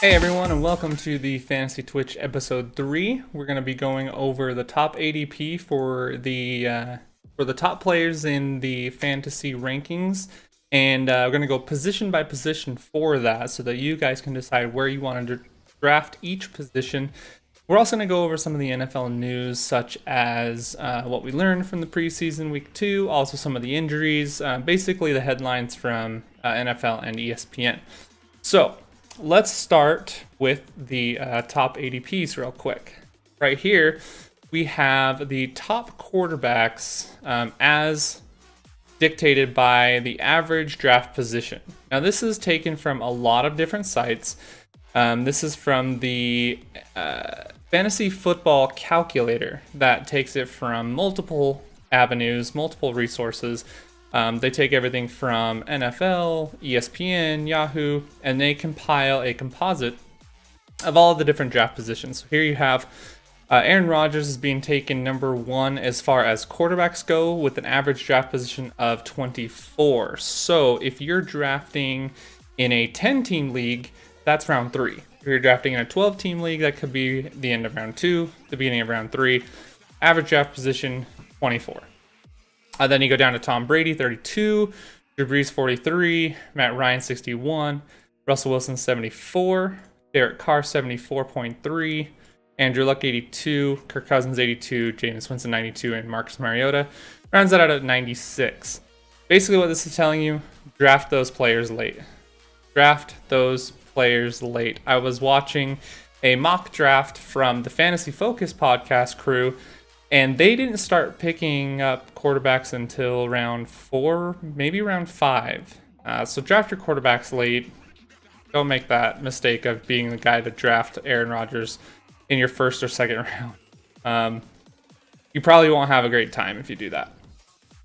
Hey everyone, and welcome to the Fantasy Twitch episode 3. We're going to be going over the top ADP for the top players in the fantasy rankings, and we're going to go position by position for that, so that you guys can decide where you want to draft each position. We're also going to go over some of the NFL news, such as what we learned from the preseason week 2, also some of the injuries, basically the headlines from NFL and ESPN. So let's start with the top ADPs real quick. Right here, we have the top quarterbacks as dictated by the average draft position. Now, this is taken from a lot of different sites. This is from the Fantasy Football Calculator that takes it from multiple avenues, multiple resources. They take everything from NFL, ESPN, Yahoo, and they compile a composite of all of the different draft positions. So here you have Aaron Rodgers is being taken number 1 as far as quarterbacks go, with an average draft position of 24. So if you're drafting in a 10-team league, that's round 3. If you're drafting in a 12-team league, that could be the end of round 2, the beginning of round 3. Average draft position, 24. Then you go down to Tom Brady, 32, Drew Brees, 43, Matt Ryan, 61, Russell Wilson, 74, Derek Carr, 74.3, Andrew Luck, 82, Kirk Cousins, 82, Jameis Winston, 92, and Marcus Mariota rounds that out at 96. Basically what this is telling you, draft those players late. Draft those players late. I was watching a mock draft from the Fantasy Focus podcast crew, and they didn't start picking up quarterbacks until round 4, maybe round 5. So draft your quarterbacks late. Don't make that mistake of being the guy to draft Aaron Rodgers in your first or second round. You probably won't have a great time if you do that.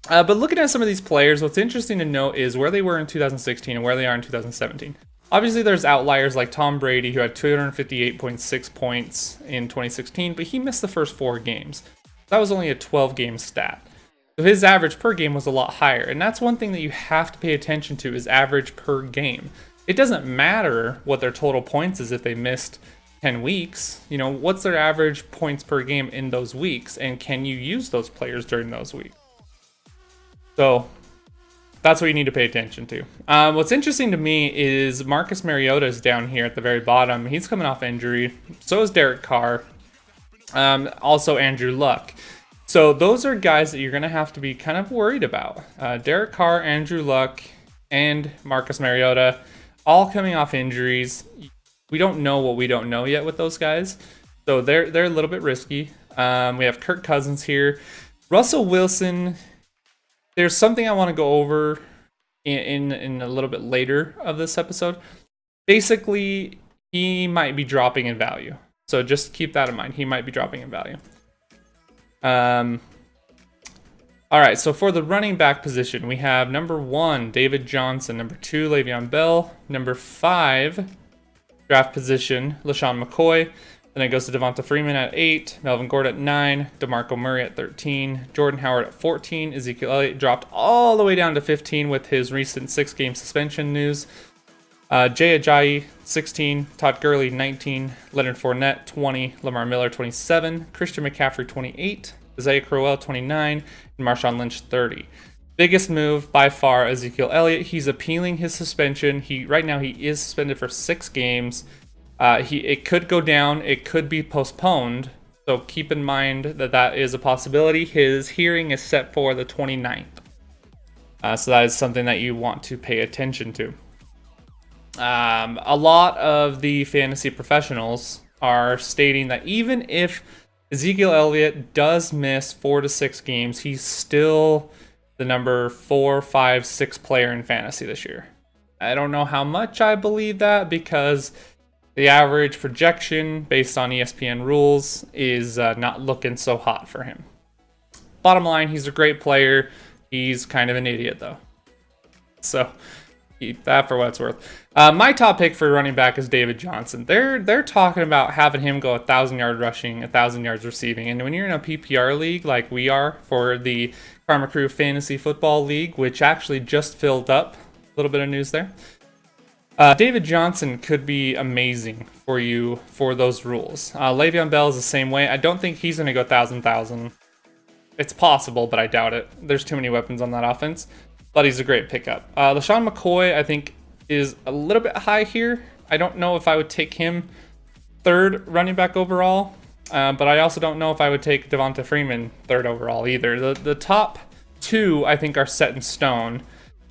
But looking at some of these players, what's interesting to note is where they were in 2016 and where they are in 2017. Obviously, there's outliers like Tom Brady, who had 258.6 points in 2016, but he missed the first 4 games. That was only a 12-game stat. So his average per game was a lot higher. And that's one thing that you have to pay attention to, is average per game. It doesn't matter what their total points is if they missed 10 weeks. You know, what's their average points per game in those weeks? And can you use those players during those weeks? So that's what you need to pay attention to. What's interesting to me is Marcus Mariota is down here at the very bottom. He's coming off injury. So is Derek Carr. Also Andrew Luck. So those are guys that you're going to have to be kind of worried about. Derek Carr, Andrew Luck, and Marcus Mariota, all coming off injuries. We don't know what we don't know yet with those guys. So they're a little bit risky. We have Kirk Cousins here. Russell Wilson, there's something I want to go over in a little bit later of this episode. Basically, he might be dropping in value. So just keep that in mind. He might be dropping in value. All right, so for the running back position, we have number 1, David Johnson. Number 2, Le'Veon Bell. Number 5, draft position, LaShawn McCoy. Then it goes to Devonta Freeman at 8, Melvin Gordon at 9, DeMarco Murray at 13, Jordan Howard at 14. Ezekiel Elliott dropped all the way down to 15 with his recent 6-game suspension news. Jay Ajayi, 16, Todd Gurley, 19, Leonard Fournette, 20, Lamar Miller, 27, Christian McCaffrey, 28, Isaiah Crowell, 29, and Marshawn Lynch, 30. Biggest move by far, Ezekiel Elliott. He's appealing his suspension. Right now he is suspended for 6 games. It could go down. It could be postponed. So keep in mind that is a possibility. His hearing is set for the 29th. So that is something that you want to pay attention to. A lot of the fantasy professionals are stating that even if Ezekiel Elliott does miss 4 to 6 games, he's still the number 4, 5, 6 player in fantasy this year. I don't know how much I believe that, because the average projection based on ESPN rules is not looking so hot for him. Bottom line, he's a great player. He's kind of an idiot, though. So keep that for what it's worth. My top pick for running back is David Johnson. They're talking about having him go 1,000 yards rushing, 1,000 yards receiving. And when you're in a PPR league like we are for the Karma Crew Fantasy Football League, which actually just filled up. A little bit of news there. David Johnson could be amazing for you for those rules. Le'Veon Bell is the same way. I don't think he's going to go 1,000. It's possible, but I doubt it. There's too many weapons on that offense. But he's a great pickup. LaShawn McCoy, I think, is a little bit high here. I don't know if I would take him third running back overall. But I also don't know if I would take Devonta Freeman third overall either. The top two, I think, are set in stone.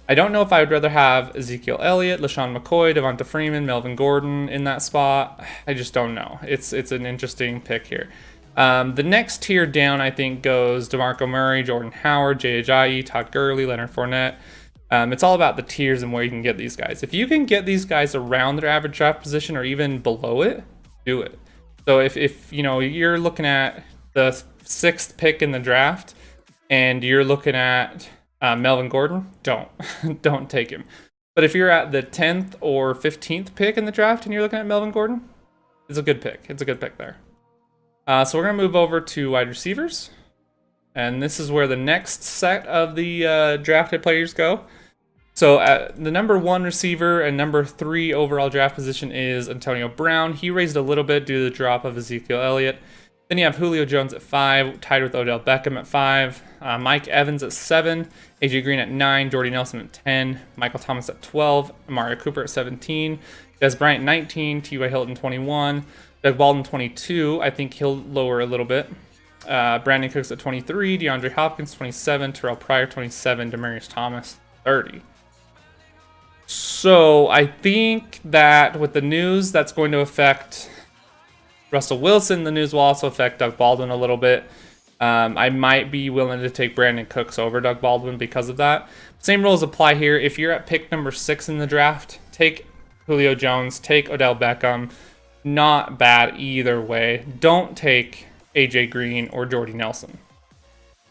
I don't know if I would rather have Ezekiel Elliott, LaShawn McCoy, Devonta Freeman, Melvin Gordon in that spot. I just don't know. It's an interesting pick here. The next tier down, I think, goes DeMarco Murray, Jordan Howard, Jay Ajayi, Todd Gurley, Leonard Fournette. It's all about the tiers and where you can get these guys. If you can get these guys around their average draft position or even below it, do it. So if you know you're looking at the 6th pick in the draft and you're looking at Melvin Gordon, don't take him. But if you're at the 10th or 15th pick in the draft and you're looking at Melvin Gordon, it's a good pick. It's a good pick there. So we're going to move over to wide receivers. And this is where the next set of the drafted players go. So the number 1 receiver and number 3 overall draft position is Antonio Brown. He raised a little bit due to the drop of Ezekiel Elliott. Then you have Julio Jones at 5, tied with Odell Beckham at 5. Mike Evans at 7. AJ Green at 9. Jordy Nelson at 10. Michael Thomas at 12. Amari Cooper at 17. Des Bryant 19. T.Y. Hilton 21. Doug Baldwin 22. I think he'll lower a little bit. Brandon Cooks at 23. DeAndre Hopkins 27. Terrell Pryor 27. Demaryius Thomas 30. So I think that with the news, that's going to affect Russell Wilson. The news will also affect Doug Baldwin a little bit. I might be willing to take Brandon Cooks over Doug Baldwin because of that. Same rules apply here. If you're at pick number 6 in the draft, take Julio Jones, take Odell Beckham. Not bad either way. Don't take AJ Green or Jordy Nelson.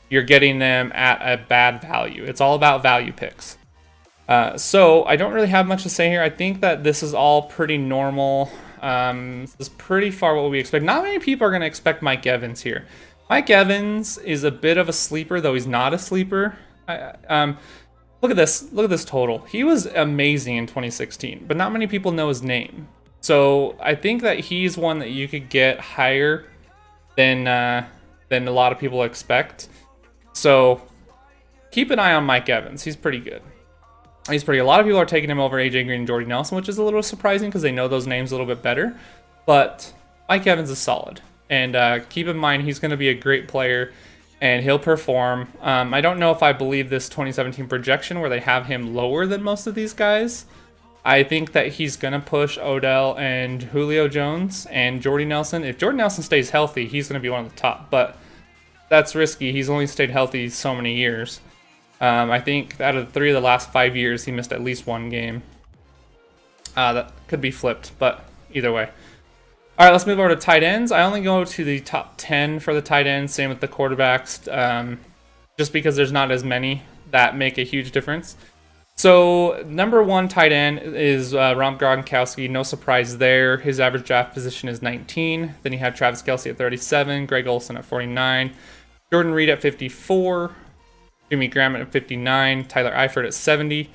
You're getting them at a bad value. It's all about value picks. So I don't really have much to say here. I think that this is all pretty normal. This is pretty far what we expect. Not many people are going to expect Mike Evans here. Mike Evans is a bit of a sleeper, though he's not a sleeper. Look at this. Look at this total. He was amazing in 2016, but not many people know his name. So I think that he's one that you could get higher than a lot of people expect. So keep an eye on Mike Evans. He's pretty good. A lot of people are taking him over AJ Green and Jordy Nelson, which is a little surprising because they know those names a little bit better. But Mike Evans is solid. And keep in mind, he's going to be a great player and he'll perform. I don't know if I believe this 2017 projection where they have him lower than most of these guys. I think that he's going to push Odell and Julio Jones and Jordy Nelson. If Jordy Nelson stays healthy, he's going to be one of the top. But that's risky. He's only stayed healthy so many years. I think out of 3 of the last 5 years, he missed at least 1 game. That could be flipped, but either way. All right, let's move over to tight ends. I only go to the top 10 for the tight ends. Same with the quarterbacks, just because there's not as many that make a huge difference. So number 1 tight end is Rob Gronkowski. No surprise there. His average draft position is 19. Then you have Travis Kelce at 37, Greg Olsen at 49, Jordan Reed at 54, Jimmy Graham at 59, Tyler Eifert at 70,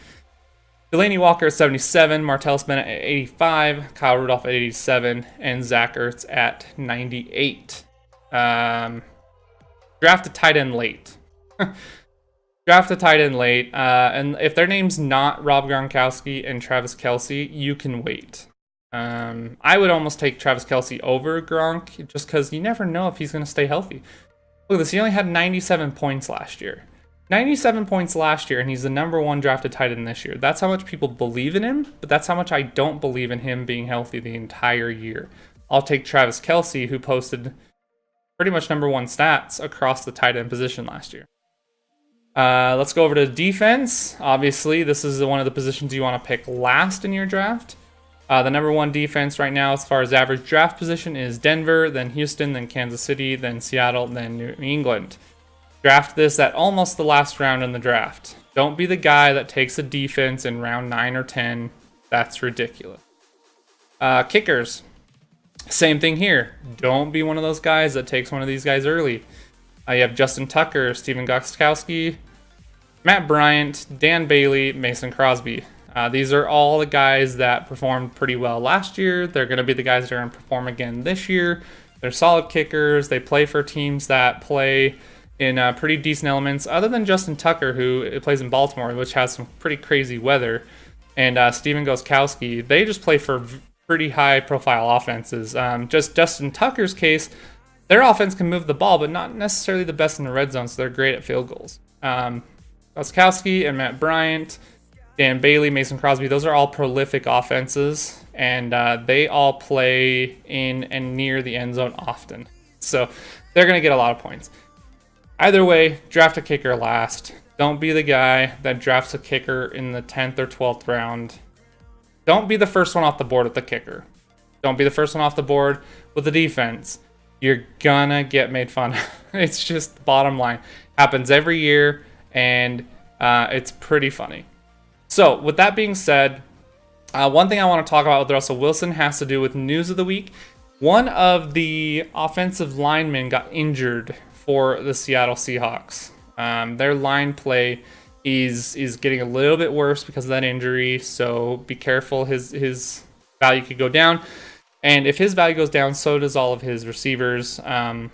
Delaney Walker at 77, Martellus Bennett at 85, Kyle Rudolph at 87, and Zach Ertz at 98. Drafted tight end late. Draft a tight end late, and if their name's not Rob Gronkowski and Travis Kelce, you can wait. I would almost take Travis Kelce over Gronk just because you never know if he's going to stay healthy. Look at this. He only had 97 points last year. 97 points last year, and he's the number 1 drafted tight end this year. That's how much people believe in him, but that's how much I don't believe in him being healthy the entire year. I'll take Travis Kelce, who posted pretty much number 1 stats across the tight end position last year. Let's go over to defense. Obviously, this is one of the positions you want to pick last in your draft. The number 1 defense right now as far as average draft position is Denver, then Houston, then Kansas City, then Seattle, then New England. Draft this at almost the last round in the draft. Don't be the guy that takes a defense in round 9 or 10. That's ridiculous. Kickers. Same thing here. Don't be one of those guys that takes one of these guys early. You have Justin Tucker, Steven Gostkowski, Matt Bryant, Dan Bailey, Mason Crosby. These are all the guys that performed pretty well last year. They're going to be the guys that are going to perform again this year. They're solid kickers. They play for teams that play in pretty decent elements, other than Justin Tucker, who plays in Baltimore, which has some pretty crazy weather, and Steven Gostkowski. They just play for pretty high-profile offenses. Just Justin Tucker's case, their offense can move the ball, but not necessarily the best in the red zone, so they're great at field goals. Gostkowski and Matt Bryant, Dan Bailey, Mason Crosby, those are all prolific offenses, and they all play in and near the end zone often. So they're going to get a lot of points. Either way, draft a kicker last. Don't be the guy that drafts a kicker in the 10th or 12th round. Don't be the first one off the board with the kicker. Don't be the first one off the board with the defense. You're gonna get made fun of. It's just the bottom line. Happens every year, and it's pretty funny. So, with that being said, one thing I want to talk about with Russell Wilson has to do with news of the week. One of the offensive linemen got injured for the Seattle Seahawks. Their line play is getting a little bit worse because of that injury, so be careful. His value could go down. And if his value goes down, so does all of his receivers. The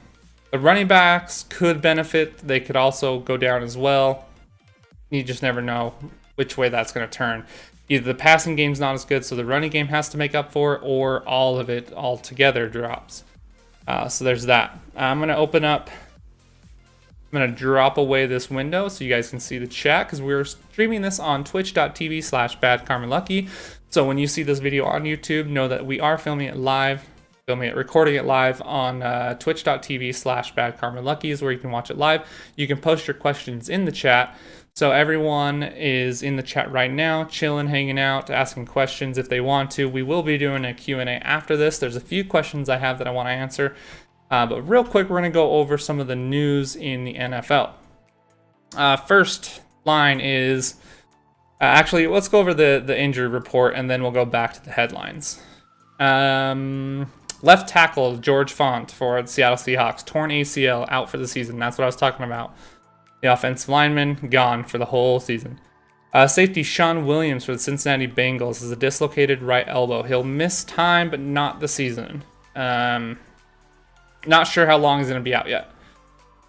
running backs could benefit. They could also go down as well. You just never know which way that's going to turn. Either the passing game's not as good, so the running game has to make up for it, or all of it altogether drops. So there's that. I'm going to open up. I'm going to drop away this window so you guys can see the chat, because we're streaming this on twitch.tv/badkarmalucky. So when you see this video on YouTube, know that we are filming it live, recording it live on twitch.tv/badkarmalucky is where you can watch it live. You can post your questions in the chat. So everyone is in the chat right now, chilling, hanging out, asking questions if they want to. We will be doing a Q&A after this. There's a few questions I have that I want to answer. But real quick, we're going to go over some of the news in the NFL. First line is... actually, let's go over the injury report, and then we'll go back to the headlines. Left tackle George Font for the Seattle Seahawks, torn ACL, out for the season. That's what I was talking about. The offensive lineman, gone for the whole season. Safety Sean Williams for the Cincinnati Bengals is a dislocated right elbow. He'll miss time, but not the season. Not sure how long he's going to be out yet.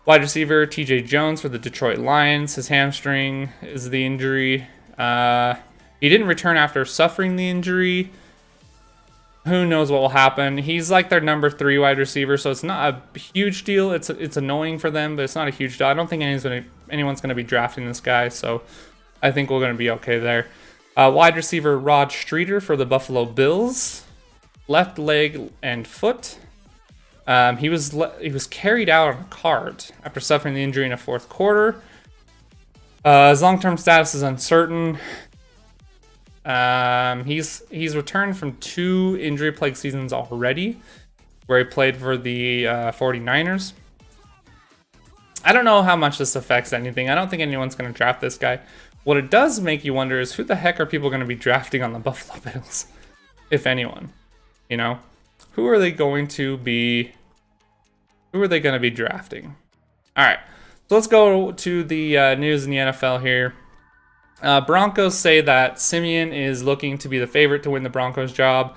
Wide receiver TJ Jones for the Detroit Lions. His hamstring is the injury. He didn't return after suffering the injury. Who knows what will happen? He's like their number 3 wide receiver, so it's not a huge deal. It's annoying for them, but it's not a huge deal. I don't think anyone's gonna be drafting this guy, so I think we're gonna be okay there. Wide receiver Rod Streeter for the Buffalo Bills, left leg and foot. He was carried out on a cart after suffering the injury in the fourth quarter. His long-term status is uncertain. He's returned from 2 injury-plagued seasons already, where he played for the 49ers. I don't know how much this affects anything. I don't think anyone's going to draft this guy. What it does make you wonder is who the heck are people going to be drafting on the Buffalo Bills, if anyone? You know, who are they going to be drafting? All right, so let's go to the news in the NFL here. Broncos say that Simeon is looking to be the favorite to win the Broncos job.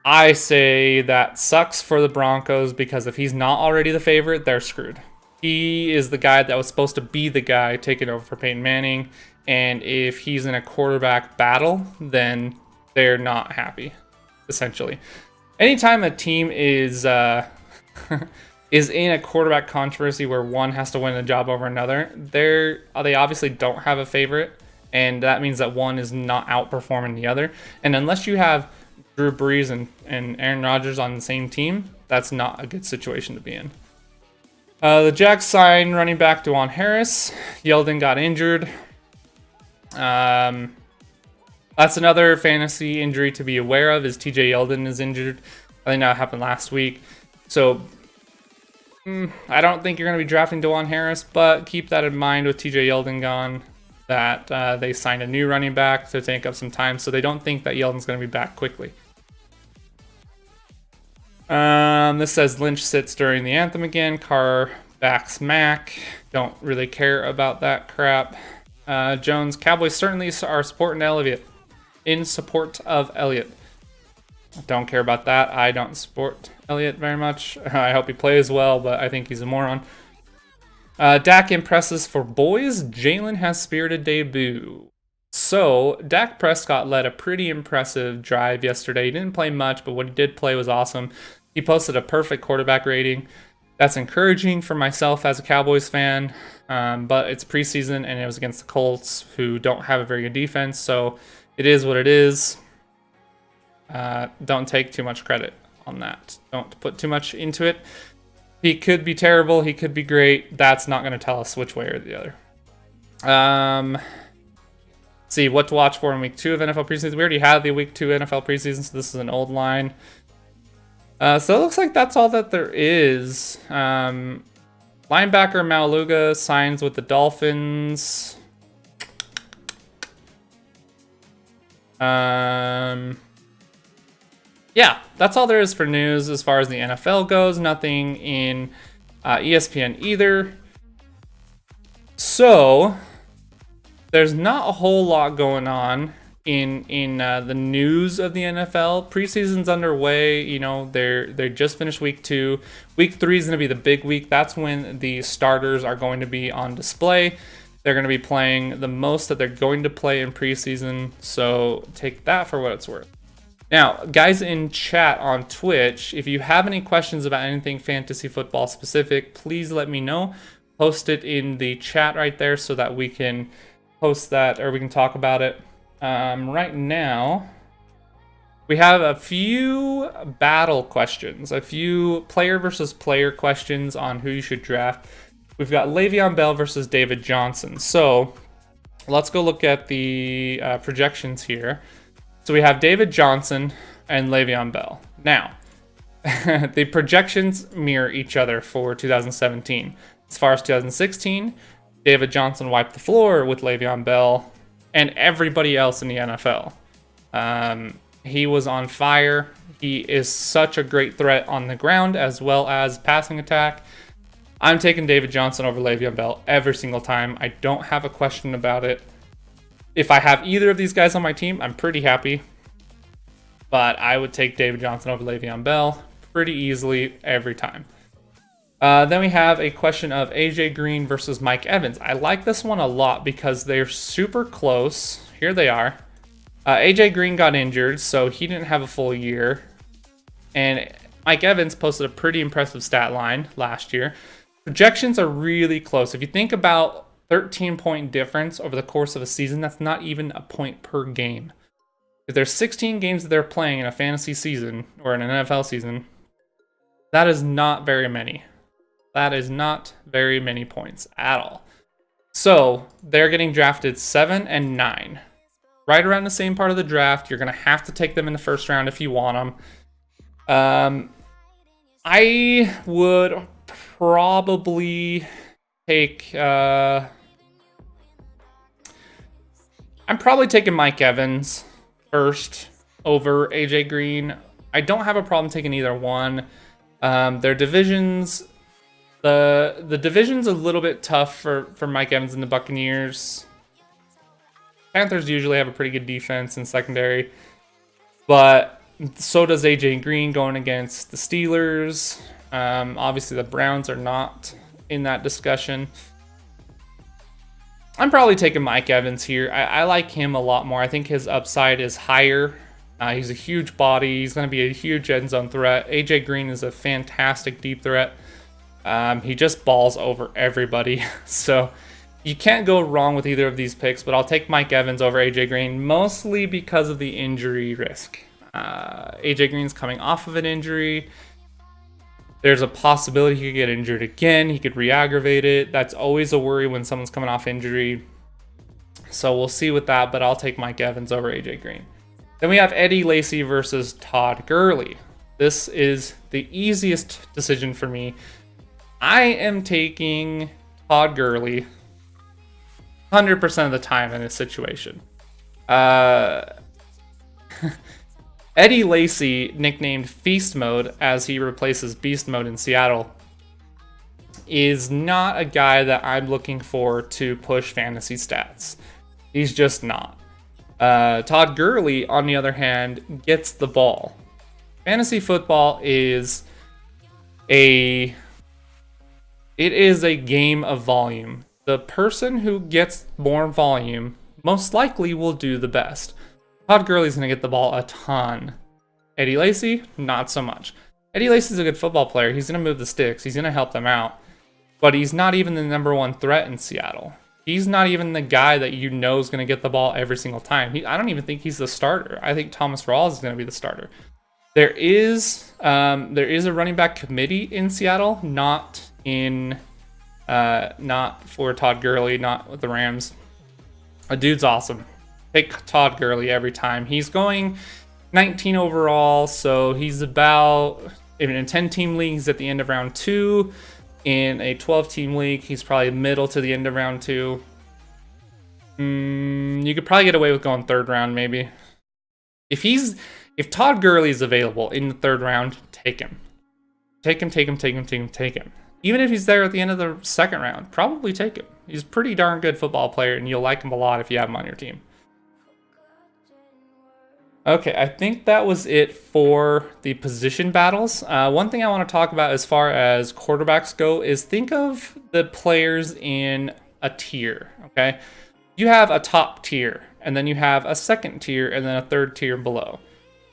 I say that sucks for the Broncos, because if he's not already the favorite, they're screwed. He is the guy that was supposed to be the guy taking over for Peyton Manning, and if he's in a quarterback battle, then they're not happy, essentially. Anytime a team is is in a quarterback controversy where one has to win a job over another, they obviously don't have a favorite, and that means that one is not outperforming the other. And unless you have Drew Brees and Aaron Rodgers on the same team, that's not a good situation to be in. The Jags signed running back Dwan Harris. Yeldon got injured. That's another fantasy injury to be aware of, is TJ Yeldon is injured. I think that happened last week. So I don't think you're going to be drafting Dwan Harris, but keep that in mind with TJ Yeldon gone, that they signed a new running back to take up some time, so they don't think that Yeldon's going to be back quickly. This says Lynch sits during the anthem again. Carr Dax Mack. Don't really care about that crap. Jones, Cowboys certainly are supporting Elliott. In support of Elliott. Don't care about that. I don't support Elliott very much. I hope he plays well, but I think he's a moron. Dak impresses for boys. Jalen has spirited debut. So, Dak Prescott led a pretty impressive drive yesterday. He didn't play much, but what he did play was awesome. He posted a perfect quarterback rating. That's encouraging for myself as a Cowboys fan, but it's preseason and it was against the Colts, who don't have a very good defense, so it is what it is. Don't take too much credit on that. Don't put too much into it. He could be terrible. He could be great. That's not going to tell us which way or the other. See what to watch for in week 2 of NFL preseason. We already had the week 2 NFL preseason, so this is an old line. So it looks like that's all that there is. Linebacker Maualuga signs with the Dolphins. Yeah, that's all there is for news as far as the NFL goes. Nothing in ESPN either. So there's not a whole lot going on in the news of the NFL. Preseason's underway. You know, they just finished week 2. Week 3 is going to be the big week. That's when the starters are going to be on display. They're going to be playing the most that they're going to play in preseason. So take that for what it's worth. Now, guys in chat on Twitch, if you have any questions about anything fantasy football specific, please let me know. Post it in the chat right there so that we can post that or we can talk about it. Right now, we have a few battle questions, a few player versus player questions on who you should draft. We've got Le'Veon Bell versus David Johnson. So let's go look at the projections here. So we have David Johnson and Le'Veon Bell. Now, the projections mirror each other for 2017. As far as 2016, David Johnson wiped the floor with Le'Veon Bell and everybody else in the NFL. He was on fire. He is such a great threat on the ground as well as passing attack. I'm taking David Johnson over Le'Veon Bell every single time. I don't have a question about it. If I have either of these guys on my team, I'm pretty happy. But I would take David Johnson over Le'Veon Bell pretty easily every time. Then we have a question of AJ Green versus Mike Evans. I like this one a lot because they're super close. Here they are. AJ Green got injured, so he didn't have a full year. And Mike Evans posted a pretty impressive stat line last year. Projections are really close. If you think about 13-point difference over the course of a season, that's not even a point per game. If there's 16 games that they're playing in a fantasy season or in an NFL season, that is not very many. That is not very many points at all. So they're getting drafted 7 and 9. Right around the same part of the draft. You're going to have to take them in the first round if you want them. I would probably take... I'm probably taking Mike Evans first over AJ Green. I don't have a problem taking either one. Their divisions, the division's a little bit tough for Mike Evans and the Buccaneers. Panthers usually have a pretty good defense and secondary, but so does AJ Green going against the Steelers. Obviously, the Browns are not in that discussion. I'm probably taking Mike Evans here. I like him a lot more. I think his upside is higher. He's a huge body. He's going to be a huge end zone threat. AJ Green is a fantastic deep threat. He just balls over everybody. So you can't go wrong with either of these picks, but I'll take Mike Evans over AJ Green, mostly because of the injury risk. AJ Green's coming off of an injury. There's a possibility he could get injured again. He could re-aggravate it. That's always a worry when someone's coming off injury. So we'll see with that, but I'll take Mike Evans over AJ Green. Then we have Eddie Lacy versus Todd Gurley. This is the easiest decision for me. I am taking Todd Gurley 100% of the time in this situation. Eddie Lacy, nicknamed Feast Mode as he replaces Beast Mode in Seattle, is not a guy that I'm looking for to push fantasy stats. He's just not. Todd Gurley, on the other hand, gets the ball. Fantasy football is a game of volume. The person who gets more volume most likely will do the best. Todd Gurley's going to get the ball a ton. Eddie Lacy, not so much. Eddie Lacy's a good football player. He's going to move the sticks. He's going to help them out. But he's not even the number one threat in Seattle. He's not even the guy that you know is going to get the ball every single time. I don't even think he's the starter. I think Thomas Rawls is going to be the starter. There is a running back committee in Seattle, not for Todd Gurley, not with the Rams. A dude's awesome. Pick Todd Gurley every time. He's going 19 overall, so he's about, in a 10-team league, he's at the end of round 2. In a 12-team league, he's probably middle to the end of round 2. You could probably get away with going 3rd round, maybe. If Todd Gurley is available in the 3rd round, take him. Take him. Even if he's there at the end of the 2nd round, probably take him. He's a pretty darn good football player, and you'll like him a lot if you have him on your team. Okay, I think that was it for the position battles. One thing I want to talk about as far as quarterbacks go is think of the players in a tier, okay? You have a top tier, and then you have a 2nd tier, and then a 3rd tier below.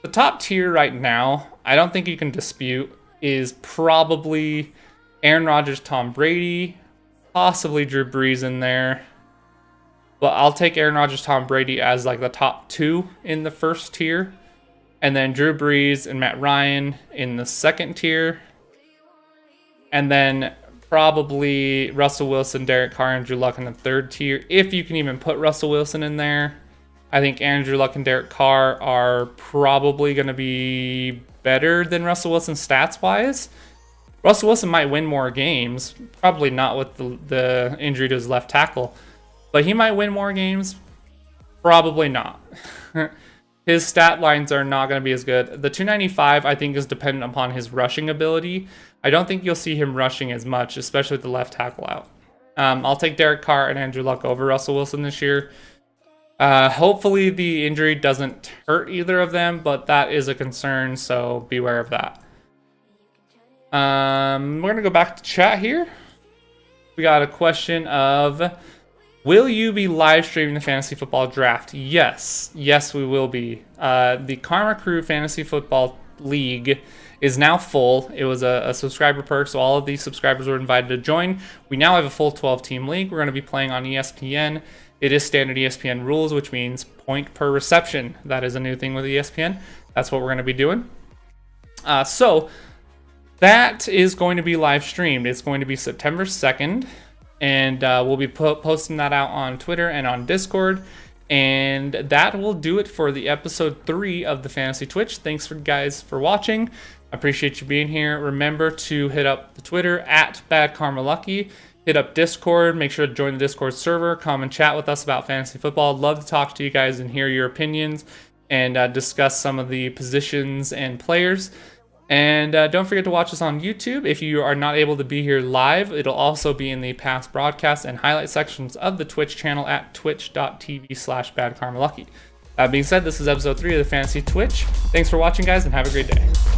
The top tier right now, I don't think you can dispute, is probably Aaron Rodgers, Tom Brady, possibly Drew Brees in there. But I'll take Aaron Rodgers, Tom Brady as like the top 2 in the 1st tier. And then Drew Brees and Matt Ryan in the 2nd tier. And then probably Russell Wilson, Derek Carr, and Andrew Luck in the 3rd tier. If you can even put Russell Wilson in there. I think Andrew Luck and Derek Carr are probably going to be better than Russell Wilson stats-wise. Russell Wilson might win more games. Probably not with the injury to his left tackle. But he might win more games. Probably not. His stat lines are not going to be as good. The 295, I think, is dependent upon his rushing ability. I don't think you'll see him rushing as much, especially with the left tackle out. I'll take Derek Carr and Andrew Luck over Russell Wilson this year. Hopefully the injury doesn't hurt either of them, but that is a concern, so beware of that. We're going to go back to chat here. We got a question of, will you be live streaming the fantasy football draft? Yes, we will be. The Karma Crew Fantasy Football League is now full. It was a subscriber perk, so all of these subscribers were invited to join. We now have a full 12-team league. We're going to be playing on ESPN. It is standard ESPN rules, which means point per reception. That is a new thing with ESPN. That's what we're going to be doing. So that is going to be live streamed. It's going to be September 2nd. And we'll be posting that out on Twitter and on Discord. And that will do it for the episode 3 of the Fantasy Twitch. Thanks for guys for watching. I appreciate you being here. Remember to hit up the Twitter at BadKarmaLucky. Hit up Discord. Make sure to join the Discord server. Come and chat with us about fantasy football. I'd love to talk to you guys and hear your opinions and discuss some of the positions and players. And don't forget to watch us on YouTube. If you are not able to be here live, it'll also be in the past broadcasts and highlight sections of the Twitch channel at twitch.tv/BadKarmaLucky. That being said, this is episode 3 of the Fantasy Twitch. Thanks for watching, guys, and have a great day.